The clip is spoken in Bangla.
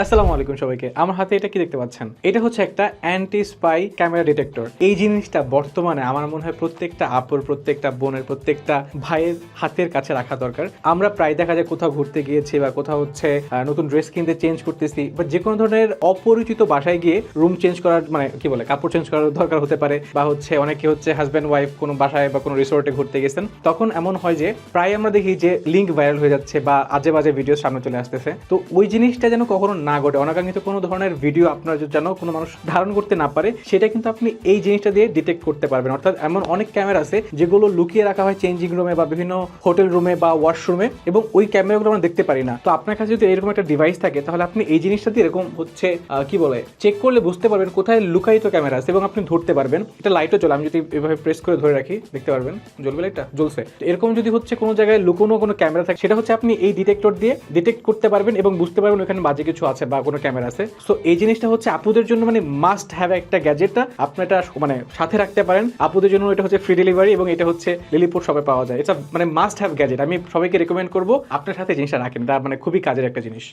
আসসালামু আলাইকুম সবাইকে। আমার হাতে এটা কি দেখতে পাচ্ছেন? এটা হচ্ছে একটা অ্যান্টি স্পাই ক্যামেরা ডিটেক্টর। এই জিনিসটা বর্তমানে আমার মনে হয় প্রত্যেকটা আপুর, প্রত্যেকটা বোনের, প্রত্যেকটা ভাইয়ের হাতের কাছে রাখা দরকার। আমরা প্রায় দেখা যায় কোথাও ঘুরতে গিয়েছি বা কোথাও হচ্ছে নতুন ড্রেস কিনতে চেঞ্জ করতেছি বা যে কোনো ধরনের অপরিচিত বাসায় গিয়ে রুম চেঞ্জ করার মানে কি বলে কাপড় চেঞ্জ করার দরকার হতে পারে, বা হচ্ছে অনেকে হচ্ছে হাজব্যান্ড ওয়াইফ কোনো বাসায় বা কোনো রিসোর্টে ঘুরতে গেছেন, তখন এমন হয় যে প্রায় আমরা দেখি যে লিঙ্ক ভাইরাল হয়ে যাচ্ছে বা আজে বাজে ভিডিও সামনে চলে আসতেছে। তো ওই জিনিসটা যেন কখনো না ঘটে, অনাকাঙ্ক্ষিত কোনো ধরনের ভিডিও আপনার যেন কোনো মানুষ ধারণ করতে না পারে, সেটা কিন্তু আপনি এই জিনিসটা দিয়ে ডিটেক্ট করতে পারবেন। অর্থাৎ এমন অনেক ক্যামেরা আছে যেগুলো লুকিয়ে রাখা হয় চেঞ্জিং রুমে বা বিভিন্ন হোটেল রুমে বা ওয়াশরুমে, এবং ওই ক্যামেরাগুলো আমরা দেখতে পারি না। তো আপনার কাছে যদি এরকম একটা ডিভাইস থাকে তাহলে আপনি এই জিনিসটা দিয়ে এরকম হচ্ছে কি বলে চেক করলে বুঝতে পারবেন কোথায় লুকায়িত ক্যামেরা আছে এবং আপনি ধরতে পারবেন। এটা লাইটও চলে, আমি যদি এভাবে প্রেস করে ধরে রাখি দেখতে পারবেন জ্বলবে, লাইটটা জ্বলছে। এরকম যদি হচ্ছে কোনো জায়গায় লুকোনো কোনো ক্যামেরা থাকে, সেটা হচ্ছে আপনি এই ডিটেক্টর দিয়ে ডিটেক্ট করতে পারবেন এবং বুঝতে পারবেন ওখানে বাজে কিছু আছে বা কোনো ক্যামেরা আছে। সো এই জিনিসটা হচ্ছে আপুদের জন্য মানে মাস্ট হ্যাভ একটা গ্যাজেটটা আপনি এটা মানে সাথে রাখতে পারেন। আপুদের জন্য এটা হচ্ছে ফ্রি ডেলিভারি এবং এটা হচ্ছে লিলিপুর শপে পাওয়া যায়। এটা মানে মাস্ট হ্যাভ গ্যাজেট। আমি সবাইকে রেকমেন্ড করবো আপনার সাথে জিনিসটা রাখেন, এটা মানে খুবই কাজের একটা জিনিস।